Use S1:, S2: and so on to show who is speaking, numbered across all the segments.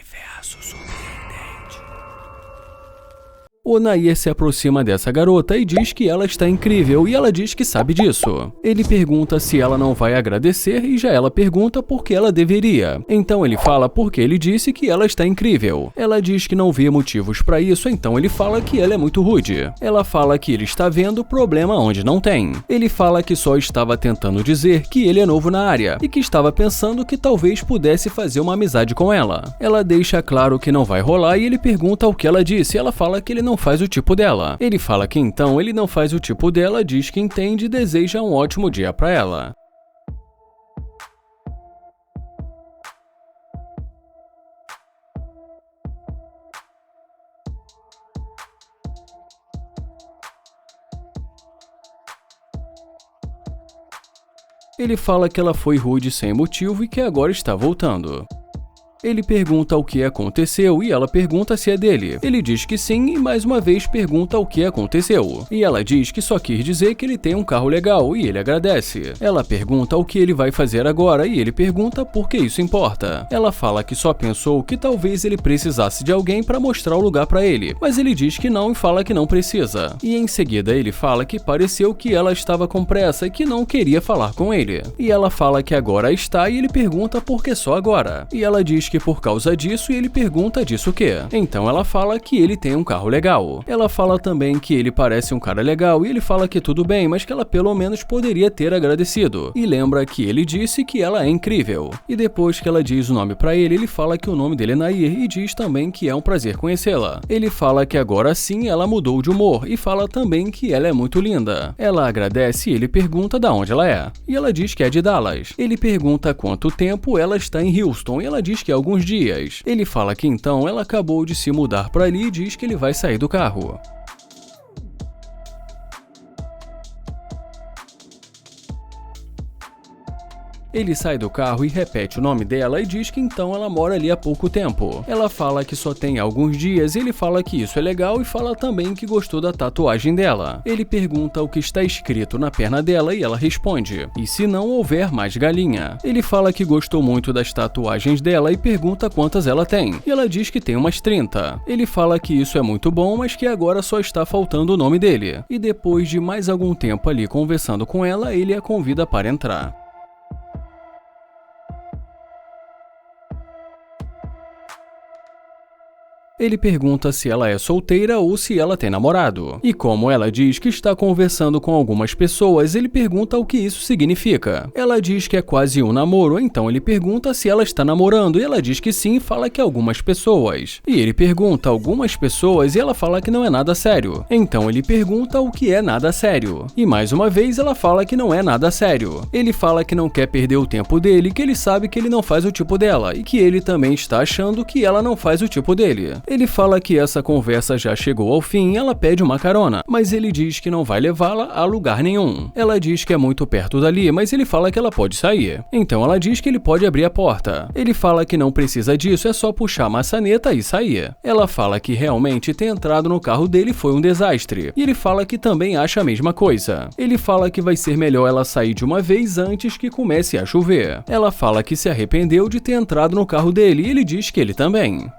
S1: Universo surpreendente. O Nair se aproxima dessa garota e diz que ela está incrível e ela diz que sabe disso. Ele pergunta se ela não vai agradecer e já ela pergunta por que ela deveria. Então ele fala porque ele disse que ela está incrível. Ela diz que não vê motivos para isso, então ele fala que ela é muito rude. Ela fala que ele está vendo problema onde não tem. Ele fala que só estava tentando dizer que ele é novo na área e que estava pensando que talvez pudesse fazer uma amizade com ela. Ela deixa claro que não vai rolar e ele pergunta o que ela disse. Ela fala que ele não faz o tipo dela. Ele fala que então ele não faz o tipo dela, diz que entende e deseja um ótimo dia para ela. Ele fala que ela foi rude sem motivo e que agora está voltando. Ele pergunta o que aconteceu e ela pergunta se é dele. Ele diz que sim e mais uma vez pergunta o que aconteceu. E ela diz que só quis dizer que ele tem um carro legal e ele agradece. Ela pergunta o que ele vai fazer agora e ele pergunta por que isso importa. Ela fala que só pensou que talvez ele precisasse de alguém para mostrar o lugar para ele, mas ele diz que não e fala que não precisa. E em seguida ele fala que pareceu que ela estava com pressa e que não queria falar com ele. E ela fala que agora está e ele pergunta por que só agora. E ela diz que por causa disso e ele pergunta disso o quê? Então ela fala que ele tem um carro legal. Ela fala também que ele parece um cara legal e ele fala que tudo bem, mas que ela pelo menos poderia ter agradecido. E lembra que ele disse que ela é incrível. E depois que ela diz o nome pra ele, ele fala que o nome dele é Nair e diz também que é um prazer conhecê-la. Ele fala que agora sim ela mudou de humor e fala também que ela é muito linda. Ela agradece e ele pergunta de onde ela é. E ela diz que é de Dallas. Ele pergunta quanto tempo ela está em Houston e ela diz que é alguns dias. Ele fala que então ela acabou de se mudar para ali e diz que ele vai sair do carro. Ele sai do carro e repete o nome dela e diz que então ela mora ali há pouco tempo. Ela fala que só tem alguns dias e ele fala que isso é legal e fala também que gostou da tatuagem dela. Ele pergunta o que está escrito na perna dela e ela responde: "E se não houver mais galinha?" Ele fala que gostou muito das tatuagens dela e pergunta quantas ela tem. E ela diz que tem umas 30. Ele fala que isso é muito bom, mas que agora só está faltando o nome dele. E depois de mais algum tempo ali conversando com ela, ele a convida para entrar. Ele pergunta se ela é solteira ou se ela tem namorado. E como ela diz que está conversando com algumas pessoas, ele pergunta o que isso significa. Ela diz que é quase um namoro, então ele pergunta se ela está namorando e ela diz que sim e fala que algumas pessoas. E ele pergunta algumas pessoas e ela fala que não é nada sério. Então ele pergunta o que é nada sério. E mais uma vez ela fala que não é nada sério. Ele fala que não quer perder o tempo dele, que ele sabe que ele não faz o tipo dela e que ele também está achando que ela não faz o tipo dele. Ele fala que essa conversa já chegou ao fim e ela pede uma carona, mas ele diz que não vai levá-la a lugar nenhum. Ela diz que é muito perto dali, mas ele fala que ela pode sair. Então ela diz que ele pode abrir a porta. Ele fala que não precisa disso, é só puxar a maçaneta e sair. Ela fala que realmente ter entrado no carro dele foi um desastre. E ele fala que também acha a mesma coisa. Ele fala que vai ser melhor ela sair de uma vez antes que comece a chover. Ela fala que se arrependeu de ter entrado no carro dele e ele diz que ele também.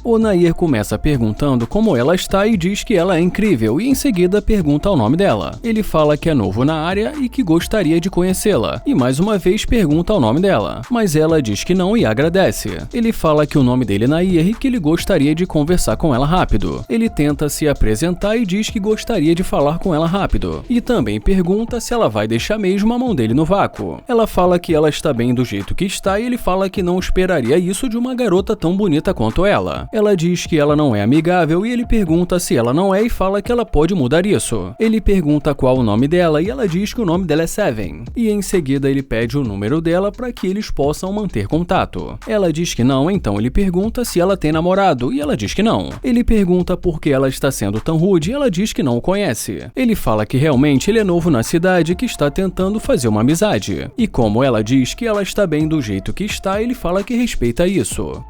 S1: O Nair começa perguntando como ela está e diz que ela é incrível e em seguida pergunta o nome dela. Ele fala que é novo na área e que gostaria de conhecê-la e mais uma vez pergunta o nome dela, mas ela diz que não e agradece. Ele fala que o nome dele é Nair e que ele gostaria de conversar com ela rápido. Ele tenta se apresentar e diz que gostaria de falar com ela rápido e também pergunta se ela vai deixar mesmo a mão dele no vácuo. Ela fala que ela está bem do jeito que está e ele fala que não esperaria isso de uma garota tão bonita quanto ela. Ela diz que ela não é amigável e ele pergunta se ela não é e fala que ela pode mudar isso. Ele pergunta qual o nome dela e ela diz que o nome dela é Seven. E em seguida ele pede o número dela para que eles possam manter contato. Ela diz que não, então ele pergunta se ela tem namorado e ela diz que não. Ele pergunta por que ela está sendo tão rude e ela diz que não o conhece. Ele fala que realmente ele é novo na cidade e que está tentando fazer uma amizade. E como ela diz que ela está bem do jeito que está, ele fala que respeita isso.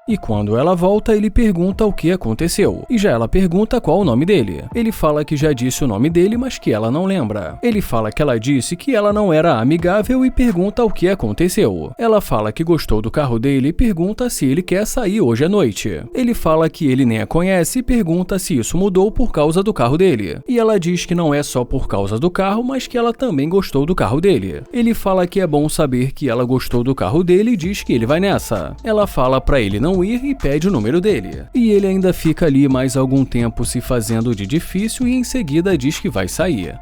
S1: E quando ela volta, ele pergunta o que aconteceu. E já ela pergunta qual o nome dele. Ele fala que já disse o nome dele, mas que ela não lembra. Ele fala que ela disse que ela não era amigável e pergunta o que aconteceu. Ela fala que gostou do carro dele e pergunta se ele quer sair hoje à noite. Ele fala que ele nem a conhece e pergunta se isso mudou por causa do carro dele. E ela diz que não é só por causa do carro, mas que ela também gostou do carro dele. Ele fala que é bom saber que ela gostou do carro dele e diz que ele vai nessa. Ela fala pra ele não ir e pede o número dele. E ele ainda fica ali mais algum tempo se fazendo de difícil e em seguida diz que vai sair.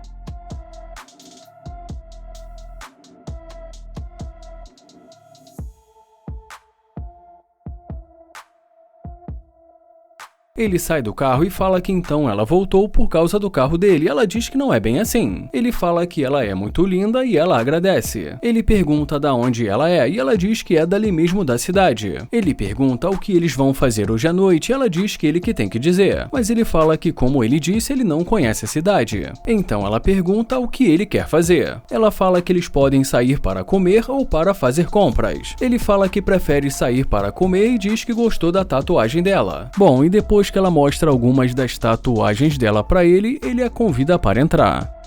S1: Ele sai do carro e fala que então ela voltou por causa do carro dele. Ela diz que não é bem assim. Ele fala que ela é muito linda e ela agradece. Ele pergunta da onde ela é e ela diz que é dali mesmo da cidade. Ele pergunta o que eles vão fazer hoje à noite e ela diz que ele que tem que dizer. Mas ele fala que, como ele disse, ele não conhece a cidade. Então ela pergunta o que ele quer fazer. Ela fala que eles podem sair para comer ou para fazer compras. Ele fala que prefere sair para comer e diz que gostou da tatuagem dela. Bom, e depois que ela mostra algumas das tatuagens dela pra ele, ele a convida para entrar.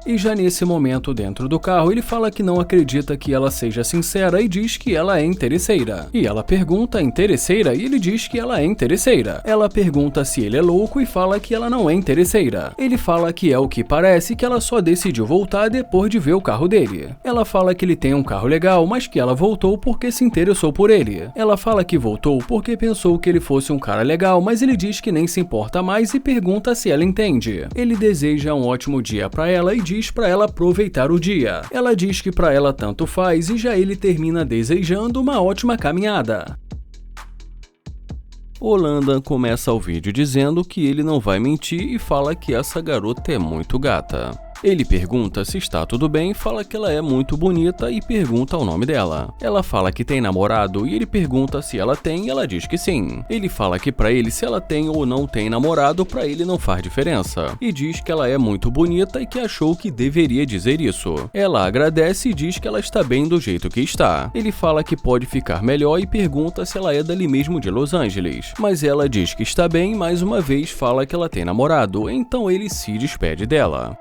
S1: E já nesse momento dentro do carro, ele fala que não acredita que ela seja sincera e diz que ela é interesseira. E ela pergunta interesseira e ele diz que ela é interesseira. Ela pergunta se ele é louco e fala que ela não é interesseira. Ele fala que é o que parece, que ela só decidiu voltar depois de ver o carro dele. Ela fala que ele tem um carro legal, mas que ela voltou porque se interessou por ele. Ela fala que voltou porque pensou que ele fosse um cara legal, mas ele diz que nem se importa mais e pergunta se ela entende. Ele deseja um ótimo dia pra ela e diz para ela aproveitar o dia. Ela diz que para ela tanto faz e já ele termina desejando uma ótima caminhada. Holanda começa o vídeo dizendo que ele não vai mentir e fala que essa garota é muito gata. Ele pergunta se está tudo bem, fala que ela é muito bonita e pergunta o nome dela. Ela fala que tem namorado e ele pergunta se ela tem e ela diz que sim. Ele fala que pra ele se ela tem ou não tem namorado pra ele não faz diferença. E diz que ela é muito bonita e que achou que deveria dizer isso. Ela agradece e diz que ela está bem do jeito que está. Ele fala que pode ficar melhor e pergunta se ela é dali mesmo de Los Angeles. Mas ela diz que está bem e mais uma vez fala que ela tem namorado, então ele se despede dela.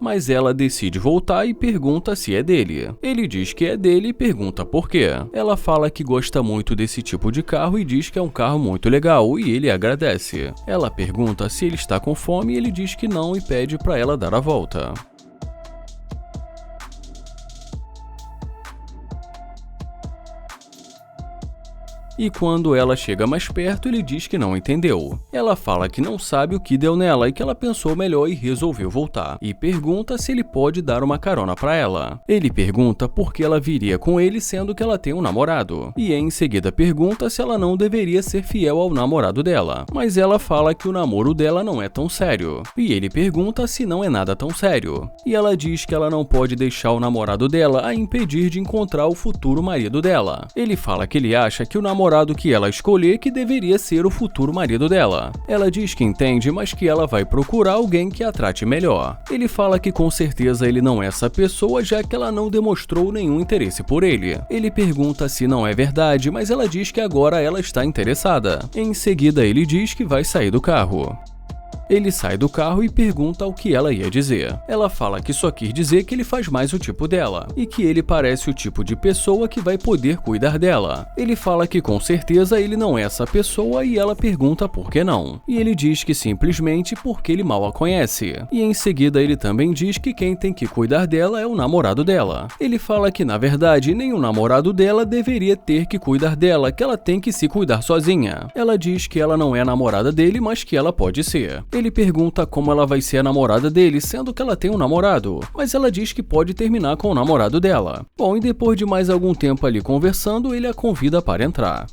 S1: Mas ela decide voltar e pergunta se é dele. Ele diz que é dele e pergunta por quê. Ela fala que gosta muito desse tipo de carro e diz que é um carro muito legal e ele agradece. Ela pergunta se ele está com fome e ele diz que não e pede para ela dar a volta. E quando ela chega mais perto, ele diz que não entendeu. Ela fala que não sabe o que deu nela e que ela pensou melhor e resolveu voltar. E pergunta se ele pode dar uma carona pra ela. Ele pergunta por que ela viria com ele sendo que ela tem um namorado. E em seguida pergunta se ela não deveria ser fiel ao namorado dela. Mas ela fala que o namoro dela não é tão sério. E ele pergunta se não é nada tão sério. E ela diz que ela não pode deixar o namorado dela a impedir de encontrar o futuro marido dela. Ele fala que ele acha que o namorado que ela escolher que deveria ser o futuro marido dela. Ela diz que entende, mas que ela vai procurar alguém que a trate melhor. Ele fala que com certeza ele não é essa pessoa, já que ela não demonstrou nenhum interesse por ele. Ele pergunta se não é verdade, mas ela diz que agora ela está interessada. Em seguida, ele diz que vai sair do carro. Ele sai do carro e pergunta o que ela ia dizer. Ela fala que só quis dizer que ele faz mais o tipo dela, e que ele parece o tipo de pessoa que vai poder cuidar dela. Ele fala que com certeza ele não é essa pessoa e ela pergunta por que não. E ele diz que simplesmente porque ele mal a conhece. E em seguida ele também diz que quem tem que cuidar dela é o namorado dela. Ele fala que na verdade nem o namorado dela deveria ter que cuidar dela, que ela tem que se cuidar sozinha. Ela diz que ela não é a namorada dele, mas que ela pode ser. Ele pergunta como ela vai ser a namorada dele, sendo que ela tem um namorado, mas ela diz que pode terminar com o namorado dela. Bom, e depois de mais algum tempo ali conversando, ele a convida para entrar.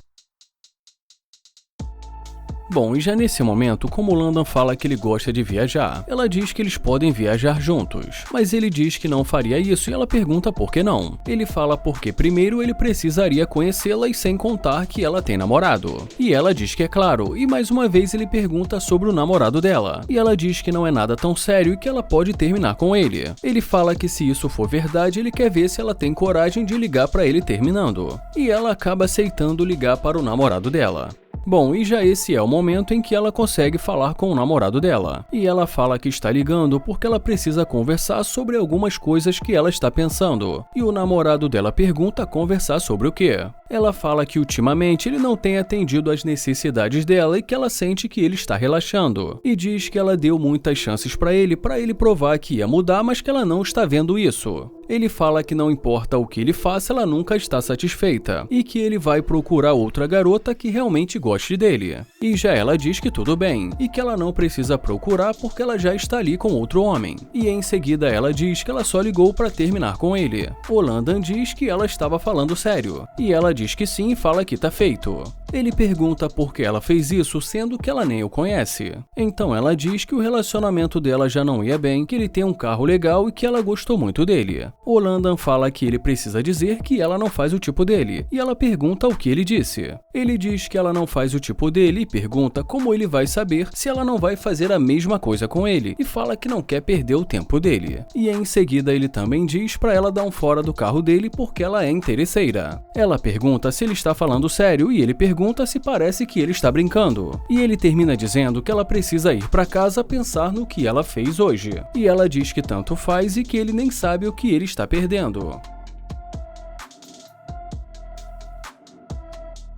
S1: Bom, e já nesse momento, como Landon fala que ele gosta de viajar, ela diz que eles podem viajar juntos, mas ele diz que não faria isso e ela pergunta por que não. Ele fala porque primeiro ele precisaria conhecê-la e sem contar que ela tem namorado. E ela diz que é claro, e mais uma vez ele pergunta sobre o namorado dela, e ela diz que não é nada tão sério e que ela pode terminar com ele. Ele fala que se isso for verdade, ele quer ver se ela tem coragem de ligar pra ele terminando. E ela acaba aceitando ligar para o namorado dela. Bom, e já esse é o momento em que ela consegue falar com o namorado dela. E ela fala que está ligando porque ela precisa conversar sobre algumas coisas que ela está pensando. E o namorado dela pergunta conversar sobre o quê? Ela fala que ultimamente ele não tem atendido às necessidades dela e que ela sente que ele está relaxando. E diz que ela deu muitas chances para ele provar que ia mudar, mas que ela não está vendo isso. Ele fala que não importa o que ele faça, ela nunca está satisfeita e que ele vai procurar outra garota que realmente goste dele. E já ela diz que tudo bem e que ela não precisa procurar porque ela já está ali com outro homem. E em seguida ela diz que ela só ligou para terminar com ele. O Landon diz que ela estava falando sério e ela diz que sim e fala que tá feito. Ele pergunta por que ela fez isso, sendo que ela nem o conhece. Então ela diz que o relacionamento dela já não ia bem, que ele tem um carro legal e que ela gostou muito dele. O Landon fala que ele precisa dizer que ela não faz o tipo dele, e ela pergunta o que ele disse. Ele diz que ela não faz o tipo dele e pergunta como ele vai saber se ela não vai fazer a mesma coisa com ele, e fala que não quer perder o tempo dele. E em seguida ele também diz pra ela dar um fora do carro dele porque ela é interesseira. Ela pergunta se ele está falando sério e ele pergunta se parece que ele está brincando. E ele termina dizendo que ela precisa ir pra casa pensar no que ela fez hoje. E ela diz que tanto faz e que ele nem sabe o que ele está perdendo.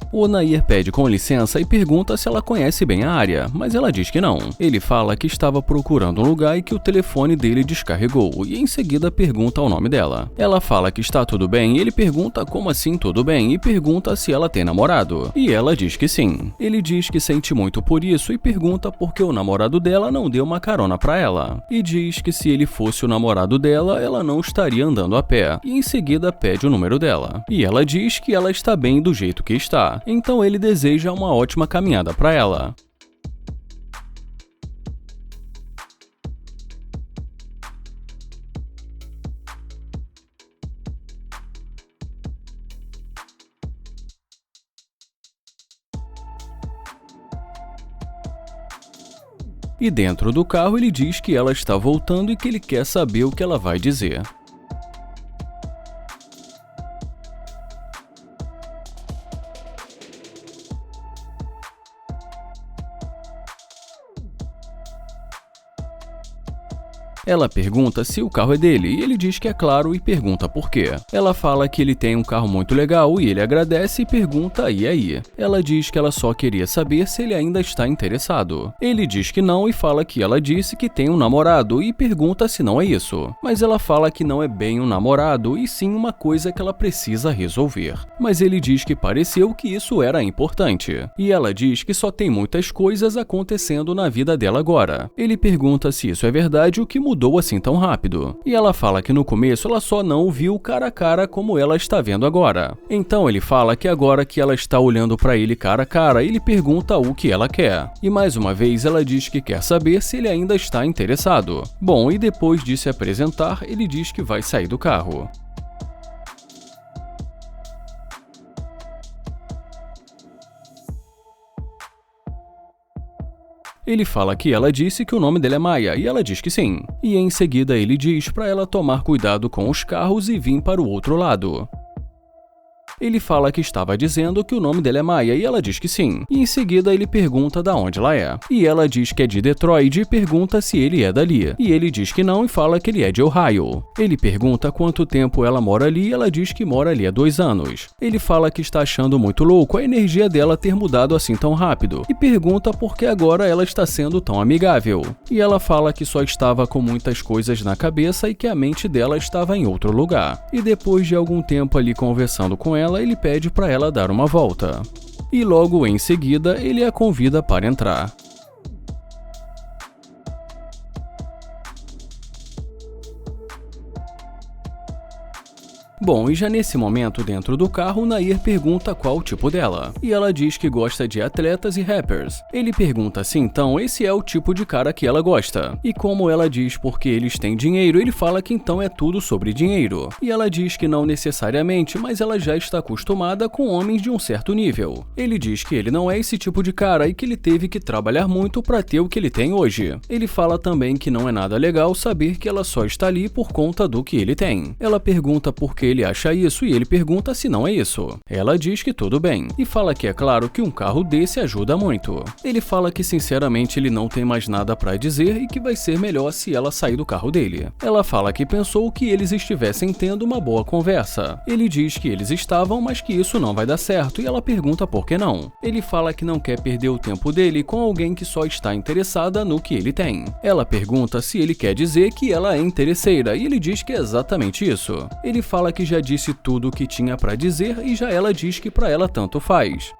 S1: O Nair pede com licença e pergunta se ela conhece bem a área, mas ela diz que não. Ele fala que estava procurando um lugar e que o telefone dele descarregou, e em seguida pergunta o nome dela. Ela fala que está tudo bem e ele pergunta como assim tudo bem e pergunta se ela tem namorado. E ela diz que sim. Ele diz que sente muito por isso e pergunta por que o namorado dela não deu uma carona pra ela. E diz que se ele fosse o namorado dela, ela não estaria andando a pé. E em seguida pede o número dela. E ela diz que ela está bem do jeito que está. Então ele deseja uma ótima caminhada para ela. E dentro do carro ele diz que ela está voltando e que ele quer saber o que ela vai dizer. Ela pergunta se o carro é dele e ele diz que é claro e pergunta por quê. Ela fala que ele tem um carro muito legal e ele agradece e pergunta e aí. Ela diz que ela só queria saber se ele ainda está interessado. Ele diz que não e fala que ela disse que tem um namorado e pergunta se não é isso. Mas ela fala que não é bem um namorado e sim uma coisa que ela precisa resolver. Mas ele diz que pareceu que isso era importante. E ela diz que só tem muitas coisas acontecendo na vida dela agora. Ele pergunta se isso é verdade, o que mudou assim tão rápido. E ela fala que no começo ela só não o viu cara a cara como ela está vendo agora. Então ele fala que agora que ela está olhando para ele cara a cara, ele pergunta o que ela quer. E mais uma vez ela diz que quer saber se ele ainda está interessado. Bom, e depois de se apresentar, ele diz que vai sair do carro. Ele fala que ela disse que o nome dela é Maia e ela diz que sim. E em seguida ele diz para ela tomar cuidado com os carros e vir para o outro lado. Ele fala que estava dizendo que o nome dela é Maia e ela diz que sim. E em seguida ele pergunta da onde ela é. E ela diz que é de Detroit e pergunta se ele é dali. E ele diz que não e fala que ele é de Ohio. Ele pergunta quanto tempo ela mora ali e ela diz que mora ali há 2 anos. Ele fala que está achando muito louco a energia dela ter mudado assim tão rápido. E pergunta por que agora ela está sendo tão amigável. E ela fala que só estava com muitas coisas na cabeça e que a mente dela estava em outro lugar. E depois de algum tempo ali conversando com ela, ele pede para ela dar uma volta. E logo em seguida, ele a convida para entrar. Bom, e já nesse momento dentro do carro, Nair pergunta qual o tipo dela, e ela diz que gosta de atletas e rappers. Ele pergunta se então esse é o tipo de cara que ela gosta, e como ela diz porque eles têm dinheiro, ele fala que então é tudo sobre dinheiro, e ela diz que não necessariamente, mas ela já está acostumada com homens de um certo nível. Ele diz que ele não é esse tipo de cara e que ele teve que trabalhar muito para ter o que ele tem hoje. Ele fala também que não é nada legal saber que ela só está ali por conta do que ele tem. Ela pergunta por que ele acha isso e ele pergunta se não é isso. Ela diz que tudo bem e fala que é claro que um carro desse ajuda muito. Ele fala que sinceramente ele não tem mais nada para dizer e que vai ser melhor se ela sair do carro dele. Ela fala que pensou que eles estivessem tendo uma boa conversa. Ele diz que eles estavam, mas que isso não vai dar certo e ela pergunta por que não. Ele fala que não quer perder o tempo dele com alguém que só está interessada no que ele tem. Ela pergunta se ele quer dizer que ela é interesseira e ele diz que é exatamente isso. Ele fala que já disse tudo o que tinha para dizer e já ela diz que para ela tanto faz.